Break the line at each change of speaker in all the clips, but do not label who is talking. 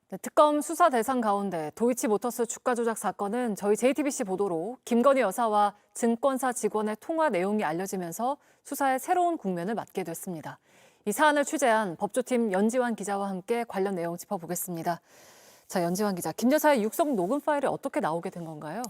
네, 특검 수사 대상 가운데 도이치모터스 주가 조작 사건은 저희 JTBC 보도로 김건희 여사와 증권사 직원의 통화 내용이 알려지면서 수사의 새로운 국면을 맞게 됐습니다. 이 사안을 취재한 법조팀 연지환 기자와 함께 관련 내용 짚어보겠습니다. 자, 연지환 기자, 김 여사의 육성 녹음 파일이 어떻게 나오게 된 건가요?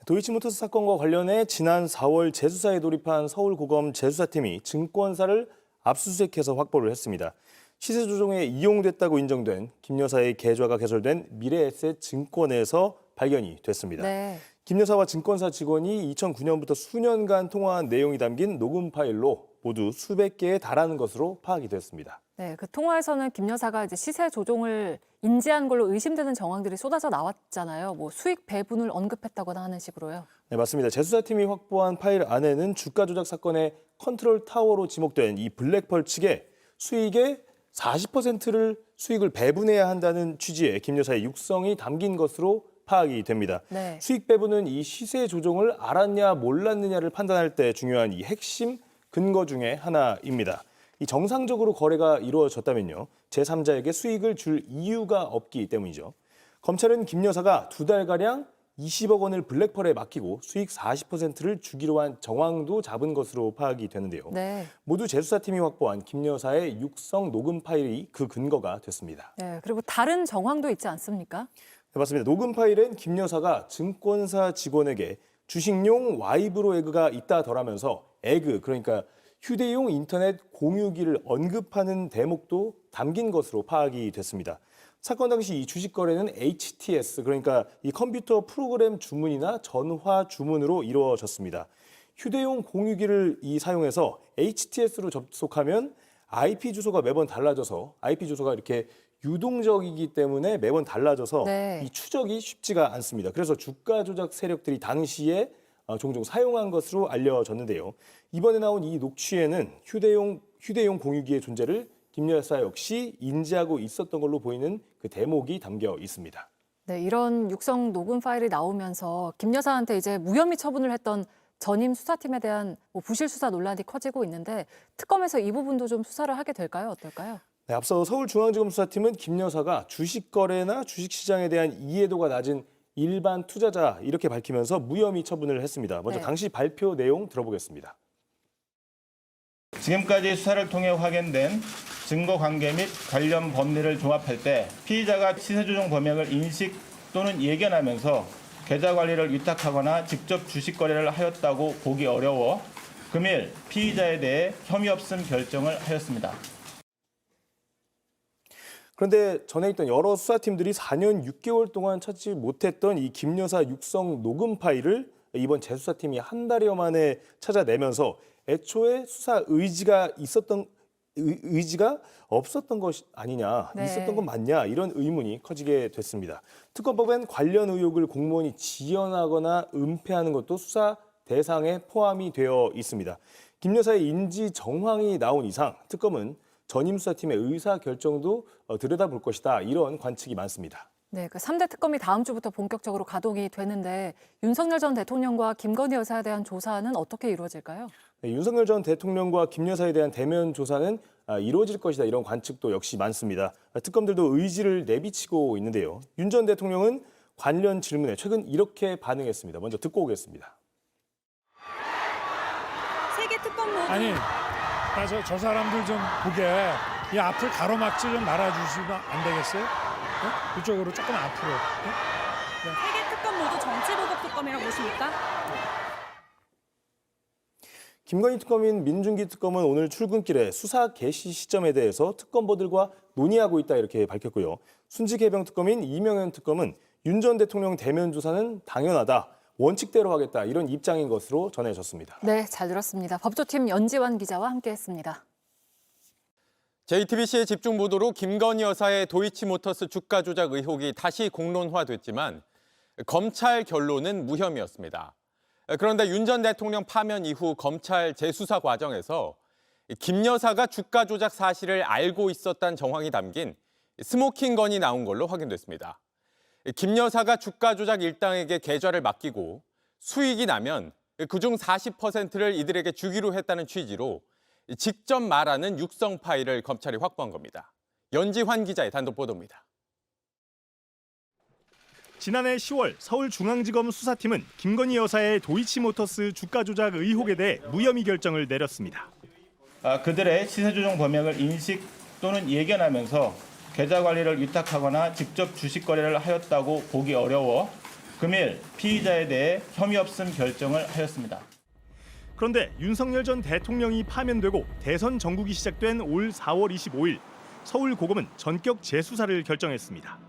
도이치모터스 사건과 관련해 지난 4월 재수사에 돌입한 서울고검 재수사팀이 증권사를 압수수색해서 확보를 했습니다. 시세 조정에 이용됐다고 인정된 김 여사의 계좌가 개설된 미래에셋 증권에서 발견이 됐습니다.
네.
김 여사와 증권사 직원이 2009년부터 수년간 통화한 내용이 담긴 녹음 파일로 모두 수백 개에 달하는 것으로 파악이 됐습니다.
네, 그 통화에서는 김 여사가 이제 시세 조종을 인지한 걸로 의심되는 정황들이 쏟아져 나왔잖아요. 뭐 수익 배분을 언급했다거나 하는 식으로요.
네, 맞습니다. 재수사팀이 확보한 파일 안에는 주가 조작 사건의 컨트롤 타워로 지목된 이 블랙펄 측에 수익의 40%를 수익을 배분해야 한다는 취지의 김 여사의 육성이 담긴 것으로 파악이 됩니다.
네.
수익 배분은 이 시세 조정을 알았냐 몰랐느냐를 판단할 때 중요한 이 핵심 근거 중에 하나입니다. 이 정상적으로 거래가 이루어졌다면요, 제3자에게 수익을 줄 이유가 없기 때문이죠. 검찰은 김 여사가 2달가량 20억 원을 블랙펄에 맡기고 수익 40%를 주기로 한 정황도 잡은 것으로 파악이 되는데요.
네.
모두 재수사팀이 확보한 김 여사의 육성 녹음 파일이 그 근거가 됐습니다.
네, 그리고 다른 정황도 있지 않습니까?
네, 맞습니다. 녹음 파일엔 김 여사가 증권사 직원에게 주식용 와이브로 에그가 있다더라면서 에그, 그러니까 휴대용 인터넷 공유기를 언급하는 대목도 담긴 것으로 파악이 됐습니다. 사건 당시 이 주식 거래는 HTS, 그러니까 이 컴퓨터 프로그램 주문이나 전화 주문으로 이루어졌습니다. 휴대용 공유기를 사용해서 HTS로 접속하면 IP 주소가 매번 달라져서 IP 주소가 이렇게 유동적이기 때문에 매번 달라져서
네.
이 추적이 쉽지가 않습니다. 그래서 주가 조작 세력들이 당시에 종종 사용한 것으로 알려졌는데요. 이번에 나온 이 녹취에는 휴대용 공유기의 존재를 김 여사 역시 인지하고 있었던 걸로 보이는 그 대목이 담겨 있습니다.
네, 이런 육성 녹음 파일이 나오면서 김 여사한테 이제 무혐의 처분을 했던 전임 수사팀에 대한 부실 수사 논란이 커지고 있는데 특검에서 이 부분도 좀 수사를 하게 될까요? 어떨까요?
네, 앞서 서울중앙지검 수사팀은 김 여사가 주식 거래나 주식 시장에 대한 이해도가 낮은 일반 투자자 이렇게 밝히면서 무혐의 처분을 했습니다. 먼저
네.
당시 발표 내용 들어보겠습니다.
지금까지 수사를 통해 확인된 증거 관계 및 관련 법리를 종합할 때 피의자가 시세조정 범행을 인식 또는 예견하면서 계좌 관리를 위탁하거나 직접 주식 거래를 하였다고 보기 어려워 금일 피의자에 대해 혐의 없음 결정을 하였습니다.
그런데 전에 있던 여러 수사팀들이 4년 6개월 동안 찾지 못했던 이 김 여사 육성 녹음 파일을 이번 재수사팀이 한 달여 만에 찾아내면서 애초에 수사 의지가 없었던 것이 아니냐,
네.
있었던 건 맞냐, 이런 의문이 커지게 됐습니다. 특검법엔 관련 의혹을 공무원이 지연하거나 은폐하는 것도 수사 대상에 포함이 되어 있습니다. 김 여사의 인지 정황이 나온 이상 특검은 전임 수사팀의 의사 결정도 들여다볼 것이다, 이런 관측이 많습니다.
네, 그 3대 특검이 다음 주부터 본격적으로 가동이 되는데 윤석열 전 대통령과 김건희 여사에 대한 조사는 어떻게 이루어질까요?
네, 윤석열 전 대통령과 김 여사에 대한 대면 조사는 이루어질 것이다, 이런 관측도 역시 많습니다. 특검들도 의지를 내비치고 있는데요. 윤 전 대통령은 관련 질문에 최근 이렇게 반응했습니다. 먼저 듣고 오겠습니다.
세계 특검 모두
아니, 저 사람들 좀 보게 이 앞을 가로막지 좀 말아주시면 안 되겠어요? 네? 이쪽으로 조금 앞으로. 네?
세계 특검 모두 정치보복 특검이라고 보십니까?
김건희 특검인 민중기 특검은 오늘 출근길에 수사 개시 시점에 대해서 특검보들과 논의하고 있다, 이렇게 밝혔고요. 순직해병 특검인 이명현 특검은 윤 전 대통령 대면 조사는 당연하다, 원칙대로 하겠다, 이런 입장인 것으로 전해졌습니다.
네, 잘 들었습니다. 법조팀 연지환 기자와 함께했습니다.
JTBC의 집중 보도로 김건희 여사의 도이치모터스 주가 조작 의혹이 다시 공론화됐지만 검찰 결론은 무혐의였습니다. 그런데 윤 전 대통령 파면 이후 검찰 재수사 과정에서 김 여사가 주가 조작 사실을 알고 있었다는 정황이 담긴 스모킹 건이 나온 걸로 확인됐습니다. 김 여사가 주가 조작 일당에게 계좌를 맡기고 수익이 나면 그중 40%를 이들에게 주기로 했다는 취지로 직접 말하는 육성 파일을 검찰이 확보한 겁니다. 연지환 기자의 단독 보도입니다.
지난해 10월 서울중앙지검 수사팀은 김건희 여사의 도이치모터스 주가 조작 의혹에 대해 무혐의 결정을 내렸습니다.
그들의 시세 조정 범행을 인식 또는 예견하면서 계좌 관리를 위탁하거나 직접 주식 거래를 하였다고 보기 어려워 금일 피의자에 대해 혐의 없음 결정을 하였습니다.
그런데 윤석열 전 대통령이 파면되고 대선 전국이 시작된 올 4월 25일 서울고검은 전격 재수사를 결정했습니다.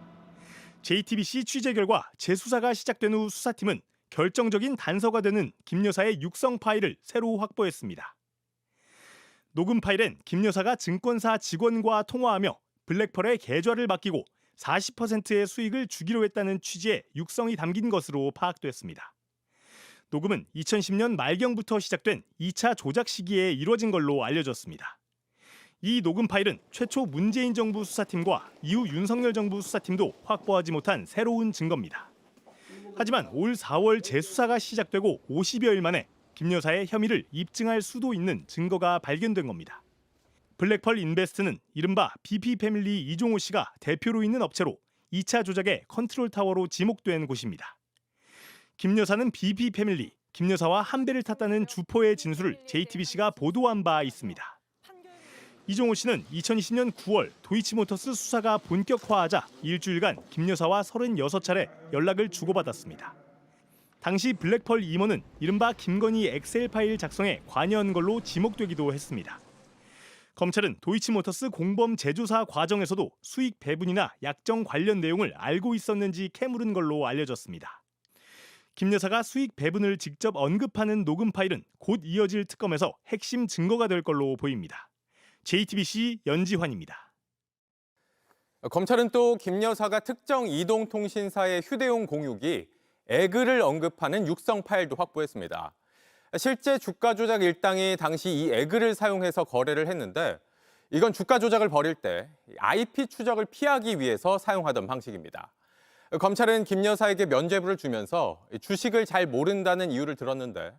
JTBC 취재 결과 재수사가 시작된 후 수사팀은 결정적인 단서가 되는 김 여사의 육성 파일을 새로 확보했습니다. 녹음 파일엔 김 여사가 증권사 직원과 통화하며 블랙펄의 계좌를 맡기고 40%의 수익을 주기로 했다는 취지의 육성이 담긴 것으로 파악됐습니다. 녹음은 2010년 말경부터 시작된 2차 조작 시기에 이뤄진 걸로 알려졌습니다. 이 녹음 파일은 최초 문재인 정부 수사팀과 이후 윤석열 정부 수사팀도 확보하지 못한 새로운 증거입니다. 하지만 올 4월 재수사가 시작되고 50여일 만에 김 여사의 혐의를 입증할 수도 있는 증거가 발견된 겁니다. 블랙펄 인베스트는 이른바 BP패밀리 이종호 씨가 대표로 있는 업체로 2차 조작의 컨트롤 타워로 지목된 곳입니다. 김 여사는 BP패밀리, 김 여사와 한 배를 탔다는 주포의 진술을 JTBC가 보도한 바 있습니다. 이종호 씨는 2020년 9월 도이치모터스 수사가 본격화하자 일주일간 김 여사와 36차례 연락을 주고받았습니다. 당시 블랙펄 임원은 이른바 김건희 엑셀 파일 작성에 관여한 걸로 지목되기도 했습니다. 검찰은 도이치모터스 공범 제조사 과정에서도 수익 배분이나 약정 관련 내용을 알고 있었는지 캐물은 걸로 알려졌습니다. 김 여사가 수익 배분을 직접 언급하는 녹음 파일은 곧 이어질 특검에서 핵심 증거가 될 걸로 보입니다. JTBC 연지환입니다.
검찰은 또 김 여사가 특정 이동통신사의 휴대용 공유기 에그를 언급하는 육성 파일도 확보했습니다. 실제 주가 조작 일당이 당시 이 에그를 사용해서 거래를 했는데 이건 주가 조작을 벌일 때 IP 추적을 피하기 위해서 사용하던 방식입니다. 검찰은 김 여사에게 면죄부를 주면서 주식을 잘 모른다는 이유를 들었는데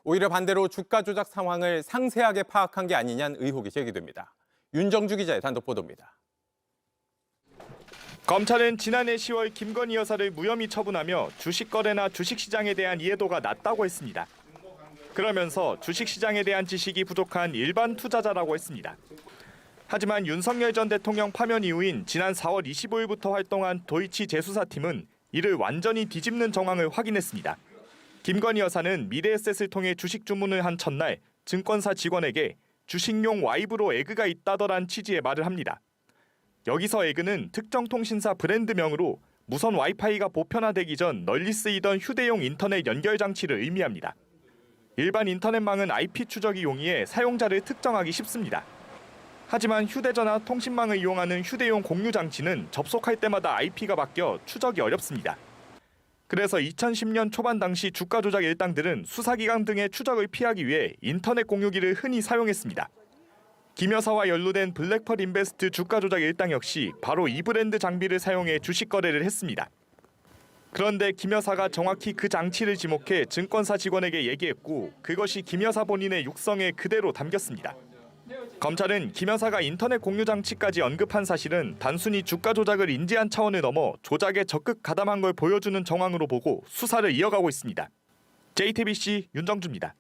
오히려 반대로 주가 조작 상황을 상세하게 파악한 게 아니냐는 의혹이 제기됩니다. 윤정주 기자의 단독 보도입니다.
검찰은 지난해 10월 김건희 여사를 무혐의 처분하며 주식거래나 주식시장에 대한 이해도가 낮다고 했습니다. 그러면서 주식시장에 대한 지식이 부족한 일반 투자자라고 했습니다. 하지만 윤석열 전 대통령 파면 이후인 지난 4월 25일부터 활동한 도이치 재수사팀은 이를 완전히 뒤집는 정황을 확인했습니다. 김건희 여사는 미래에셋을 통해 주식 주문을 한 첫날 증권사 직원에게 주식용 와이브로 에그가 있다더란 취지의 말을 합니다. 여기서 에그는 특정 통신사 브랜드명으로 무선 와이파이가 보편화되기 전 널리 쓰이던 휴대용 인터넷 연결 장치를 의미합니다. 일반 인터넷망은 IP 추적이 용이해 사용자를 특정하기 쉽습니다. 하지만 휴대전화 통신망을 이용하는 휴대용 공유 장치는 접속할 때마다 IP가 바뀌어 추적이 어렵습니다. 그래서 2010년 초반 당시 주가 조작 일당들은 수사기관 등의 추적을 피하기 위해 인터넷 공유기를 흔히 사용했습니다. 김 여사와 연루된 블랙펄 인베스트 주가 조작 일당 역시 바로 이 브랜드 장비를 사용해 주식 거래를 했습니다. 그런데 김 여사가 정확히 그 장치를 지목해 증권사 직원에게 얘기했고 그것이 김 여사 본인의 육성에 그대로 담겼습니다. 검찰은 김 여사가 인터넷 공유 장치까지 언급한 사실은 단순히 주가 조작을 인지한 차원을 넘어 조작에 적극 가담한 걸 보여주는 정황으로 보고 수사를 이어가고 있습니다. JTBC 윤정주입니다.